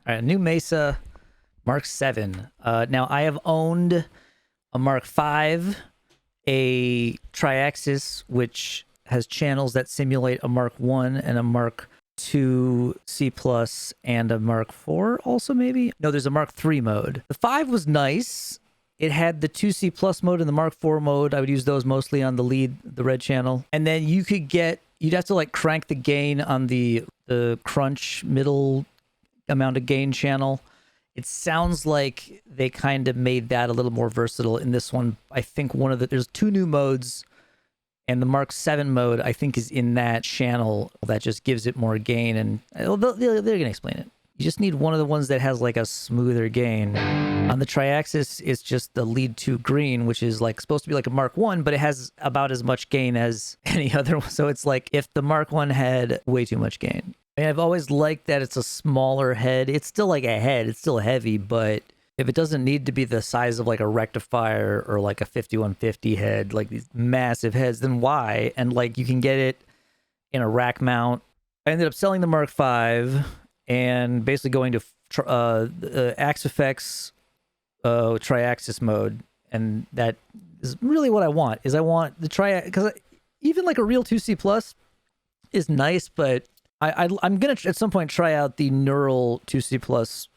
All right, new Mesa Mark VII. Now, I have owned a Mark V, a Triaxis, which has channels that simulate a Mark I and a Mark II C+, and a Mark IV also, maybe? No, there's a Mark III mode. The 5 was nice. It had the 2C+ mode and the Mark IV mode. I would use those mostly on the red channel. And then you'd have to like crank the gain on the crunch middle amount of gain channel. It sounds like they kind of made that a little more versatile in this one. I think there's 2 new modes, and the Mark VII mode, I think, is in that channel that just gives it more gain, and they're going to explain it. You just need one of the ones that has like a smoother gain. On the Triaxis, it's just the lead 2 green, which is like supposed to be like a Mark I, but it has about as much gain as any other one. So it's like if the Mark I had way too much gain. I mean, I've always liked that it's a smaller head. It's still like a head. It's still heavy, but if it doesn't need to be the size of like a rectifier or like a 5150 head, like these massive heads, then why? And like you can get it in a rack mount. I ended up selling the Mark V and basically going to Axe Effects Triaxis mode, and that is really what I want. I want the because even like a real 2C+ is nice, but I'm gonna at some point try out the neural 2C+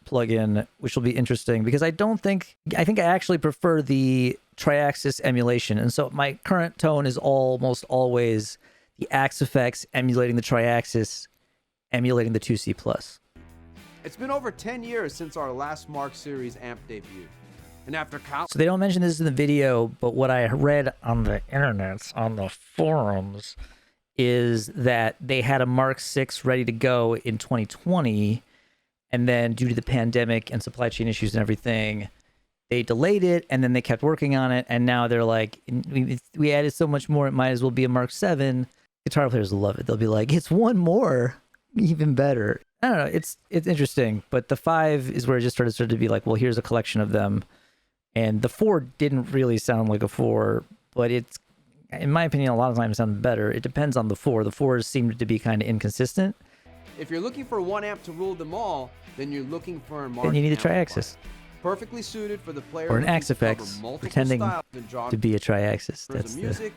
plugin, which will be interesting because I think I actually prefer the Triaxis emulation, and so my current tone is almost always the Axe Effects emulating the Triaxis, emulating the 2C+. It's been over 10 years since our last Mark series amp debut, and after so they don't mention this in the video, but what I read on the internet, on the forums, is that they had a Mark VI ready to go in 2020, and then due to the pandemic and supply chain issues and everything, they delayed it, and then they kept working on it, and now they're like, we added so much more, it might as well be a Mark VII. Guitar players will love it. They'll be like, it's one more, even better. I don't know, it's interesting, but the 5 is where it just started to be like, well, here's a collection of them, and the 4 didn't really sound like a 4, but it's, in my opinion, a lot of times sound better. It depends on the 4. The 4s seemed to be kind of inconsistent. If you're looking for one amp to rule them all, then you're looking for a Mark. Then you need a Triaxis. Perfectly suited for the player or an Axe Effects pretending to be a Triaxis. That's music,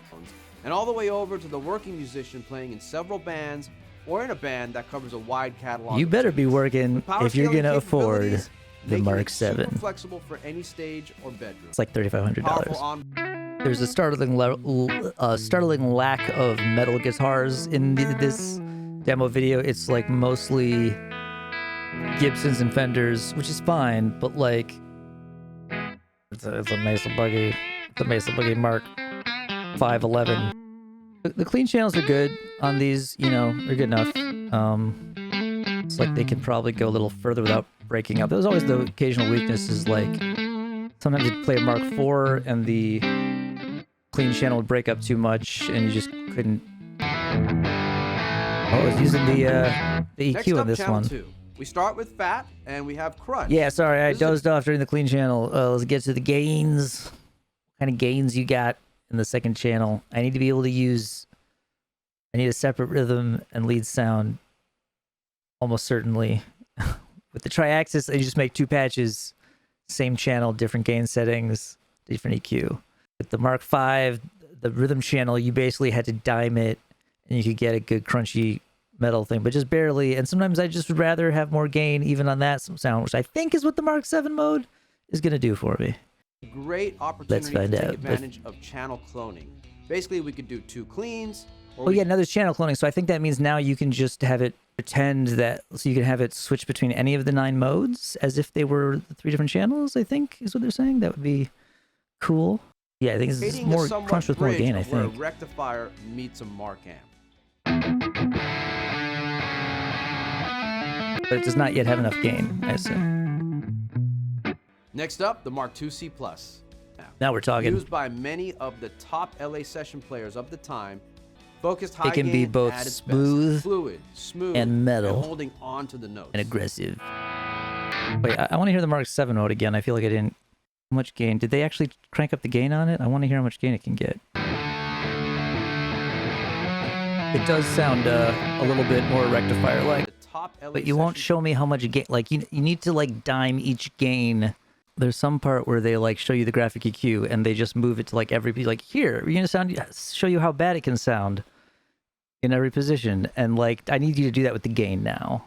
and all the way over to the working musician playing in several bands or in a band that covers a wide catalog. You better be working if you're going to afford the Mark VII. Flexible for any stage or bedroom. It's like $3,500. There's a startling lack of metal guitars in this demo video. It's like mostly Gibsons and Fenders, which is fine, but like it's a Mesa Boogie. It's a Mesa Boogie Mark 511. The clean channels are good on these, you know, they're good enough. It's like they can probably go a little further without breaking up. There's always the occasional weakness, is like sometimes you play a Mark IV and the clean channel would break up too much and you just couldn't. Oh, I was using the EQ on this one. 2. We start with fat and we have crunch. Yeah, sorry, I dozed off during the clean channel. Let's get to the gains. What kind of gains you got in the second channel? I need to be able to use. I need a separate rhythm and lead sound. Almost certainly. With the Triaxis, I just make 2 patches, same channel, different gain settings, different EQ. With the Mark V, the rhythm channel, you basically had to dime it, and you could get a good crunchy metal thing, but just barely. And sometimes I just would rather have more gain even on that sound, which I think is what the Mark VII mode is going to do for me. Great opportunity to take advantage of channel cloning. Basically, we could do 2 cleans. Oh yeah, now there's channel cloning, so I think that means now you can just have it pretend that, so you can have it switch between any of the 9 modes as if they were the 3 different channels, I think is what they're saying. That would be cool. Yeah, I think this is more crunch with more gain, I think. Where a rectifier meets a Mark amp. But it does not yet have enough gain, I assume. Next up, the Mark II C+. Now we're talking. Used by many of the top LA session players of the time. Focused high it can gain be both smooth, smooth, and metal, and holding on to the notes. And aggressive. Wait, I want to hear the Mark VII mode again. I feel like I didn't. How much gain? Did they actually crank up the gain on it? I want to hear how much gain it can get. It does sound a little bit more rectifier-like. The top LA But you won't session- show me how much gain. Like you need to like dime each gain. There's some part where they like show you the graphic EQ and they just move it to like every like here. You're gonna show you how bad it can sound in every position. And like I need you to do that with the gain now,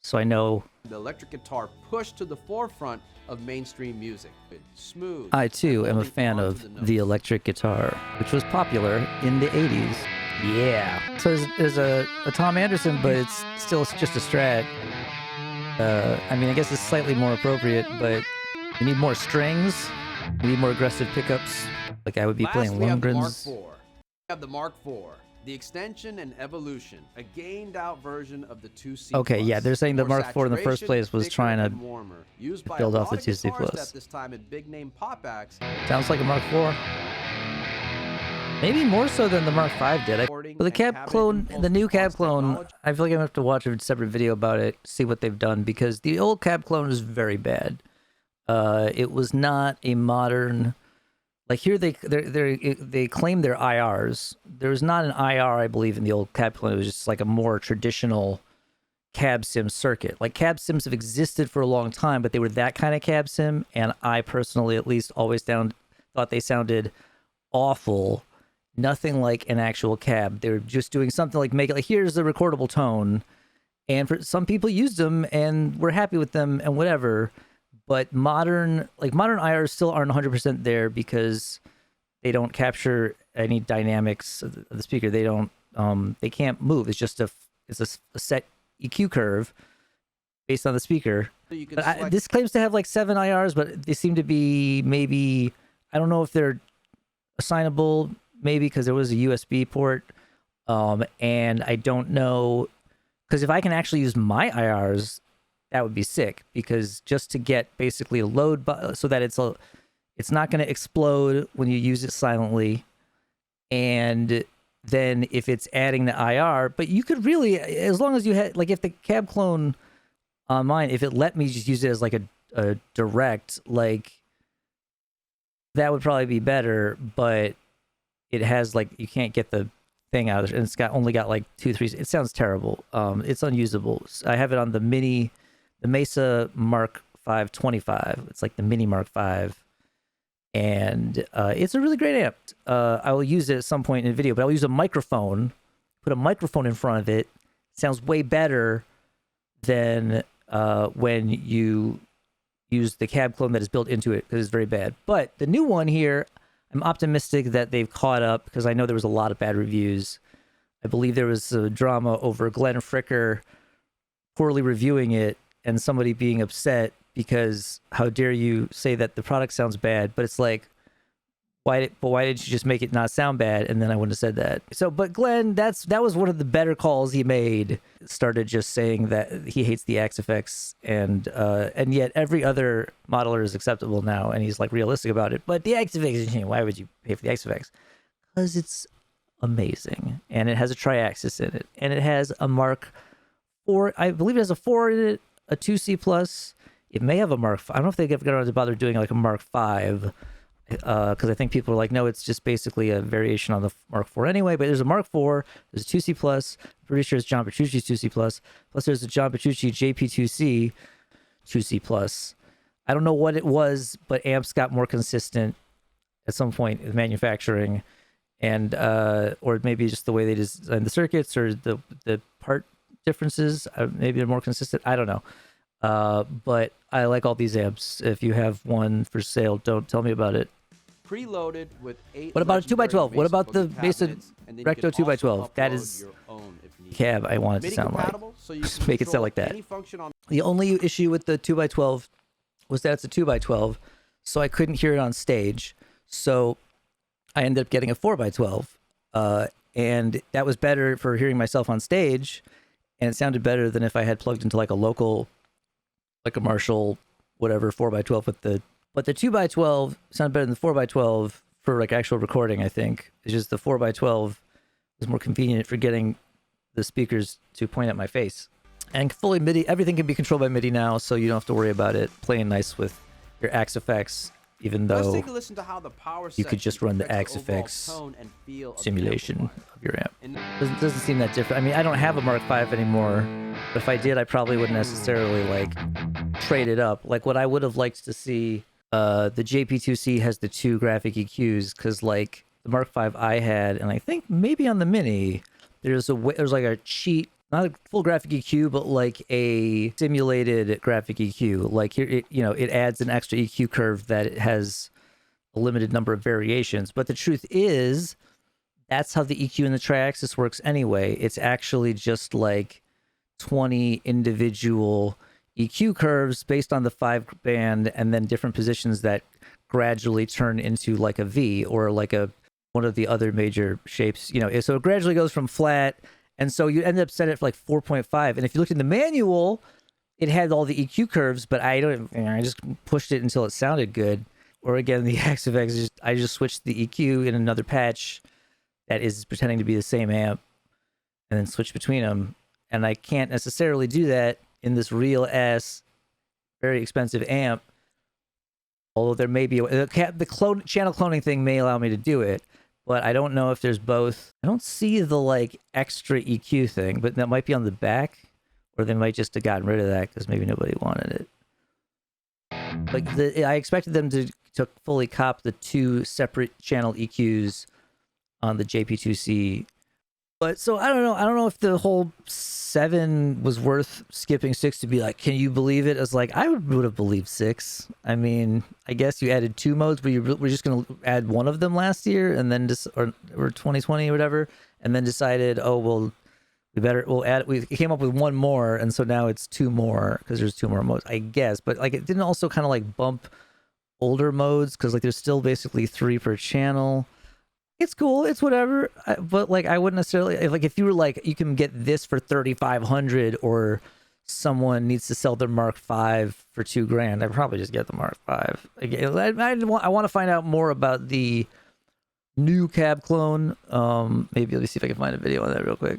so I know. The electric guitar pushed to the forefront of mainstream music. It's smooth. I too am a holding fan onto of the the notes. electric guitar, which was popular in the 80s. Yeah. So there's a Tom Anderson, but it's still just a Strat. I mean, I guess it's slightly more appropriate, but we need more strings. We need more aggressive pickups. Like I would be Last, playing we have the Mark Lundgrens. IV. We have the Mark IV, the extension and evolution, a gained-out version of the 2C+. Okay, yeah, they're saying the More Mark IV in the first saturation, place was thicker trying to and warmer, used by build a off the lot of 2C+. guitarists at this time in big-name pop acts. Sounds like a Mark IV. Maybe more so than the Mark V did. But the cab clone, the new cab clone, I feel like I'm gonna have to watch a separate video about it, see what they've done, because the old cab clone was very bad. It was not a modern. Like here, they claim they're IRs. There was not an IR, I believe, in the old cab clone. It was just like a more traditional cab sim circuit. Like cab sims have existed for a long time, but they were that kind of cab sim, and I personally, at least, always thought they sounded awful. Nothing like an actual cab. They were just doing something like make it like here's the recordable tone, and for some people used them and were happy with them and whatever. But modern IRs still aren't 100% there because they don't capture any dynamics of the speaker. They don't. They can't move. It's just a set EQ curve based on the speaker. So you can But this claims to have like 7 IRs, but they seem to be maybe, I don't know if they're assignable, maybe because there was a USB port. And I don't know, because if I can actually use my IRs, that would be sick, because just to get basically a load so that it's not going to explode when you use it silently. And then if it's adding the IR, but you could really, as long as you had, like if the cab clone on mine, if it let me just use it as like a direct, like that would probably be better, but it has like, you can't get the thing out of it, and it's only got like 2-3, it sounds terrible. It's unusable. I have it on the Mesa Mark V 25. It's like the mini Mark V. And it's a really great amp. I will use it at some point in the video, but I'll use a microphone, put a microphone in front of it. It sounds way better than when you use the cab clone that is built into it, because it's very bad. But the new one here, I'm optimistic that they've caught up, because I know there was a lot of bad reviews. I believe there was a drama over Glenn Fricker poorly reviewing it and somebody being upset because how dare you say that the product sounds bad, but it's like, why did you just make it not sound bad? And then I wouldn't have said that. So, but Glenn, that was one of the better calls he made. Started just saying that he hates the Axe effects, and yet every other modeler is acceptable now, and he's like realistic about it. But the Axe effects, why would you pay for the Axe effects? Because it's amazing, and it has a Triaxis in it, and it has a Mark IV. I believe it has a 4 in it, a 2C plus. It may have a Mark V. I don't know if they get around to bother doing like a Mark V, because I think people are like, no, it's just basically a variation on the Mark IV anyway. But there's a Mark IV, there's a 2C plus. Pretty sure it's John Petrucci's 2C plus. Plus there's a John Petrucci JP2C 2C plus. I don't know what it was, but amps got more consistent at some point in manufacturing, and or maybe just the way they designed the circuits or the part differences. Maybe they're more consistent. I don't know. But I like all these amps. If you have one for sale, don't tell me about it. Preloaded with 8. What about a 2x12? What about the Mesa cabinets, and then you Recto can 2x12? also That upload is your own if needed. cab I want it to MIDI sound like. compatible, so you Just can make it sound control like that. any function on The only issue with the 2x12 was that it's a 2x12, so I couldn't hear it on stage. So I ended up getting a 4x12, and that was better for hearing myself on stage, and it sounded better than if I had plugged into like a local, like a Marshall, whatever, 4x12 with the. But the 2x12 sounded better than the 4x12 for like actual recording. I think it's just the 4x12 was more convenient for getting the speakers to point at my face. And fully MIDI, everything can be controlled by MIDI now, so you don't have to worry about it playing nice with your Axe effects, even Let's though take a listen to how the power you could just run the affects Axe overall effects tone and feel of the simulation amplifier. of your amp. And Doesn't seem that different. I mean, I don't have a Mark V anymore, But if I did, I probably wouldn't necessarily like trade it up. Like what I would have liked to see, the JP2C has the 2 graphic EQs because like the Mark V I had, and I think maybe on the Mini, there's like a cheat, not a full graphic EQ, but like a simulated graphic EQ. Like here, it adds an extra EQ curve that it has a limited number of variations. But the truth is, that's how the EQ in the Triaxis works anyway. It's actually just like 20 individual EQ curves based on the 5 band, and then different positions that gradually turn into like a V or like one of the other major shapes. So it gradually goes from flat, and so you end up set it for like 4.5. And if you looked in the manual, it had all the EQ curves, but I just pushed it until it sounded good. Or again, the XFX, I just switched the EQ in another patch that is pretending to be the same amp, and then switch between them. And I can't necessarily do that in this real ass, very expensive amp. Although there may be the channel cloning thing may allow me to do it, but I don't know if there's both. I don't see the like extra EQ thing, but that might be on the back, or they might just have gotten rid of that because maybe nobody wanted it. Like I expected them to fully cop the 2 separate channel EQs on the JP2C. But so I don't know if the whole 7 was worth skipping 6 to be like, can you believe it? As like, I would have believed 6. I mean, I guess you added 2 modes, but you were just going to add one of them last year, and then or 2020 or whatever, and then decided, oh well, we'll add. We came up with 1 more, and so now it's 2 more because there's 2 more modes, I guess. But like, it didn't also kind of like bump older modes because like there's still basically 3 per channel. It's cool, it's whatever, but like I wouldn't necessarily, if you were like, you can get this for 3,500, or someone needs to sell their Mark V for $2,000, I'd probably just get the Mark V. Again, I want to find out more about the new cab clone. Maybe let me see if I can find a video on that real quick.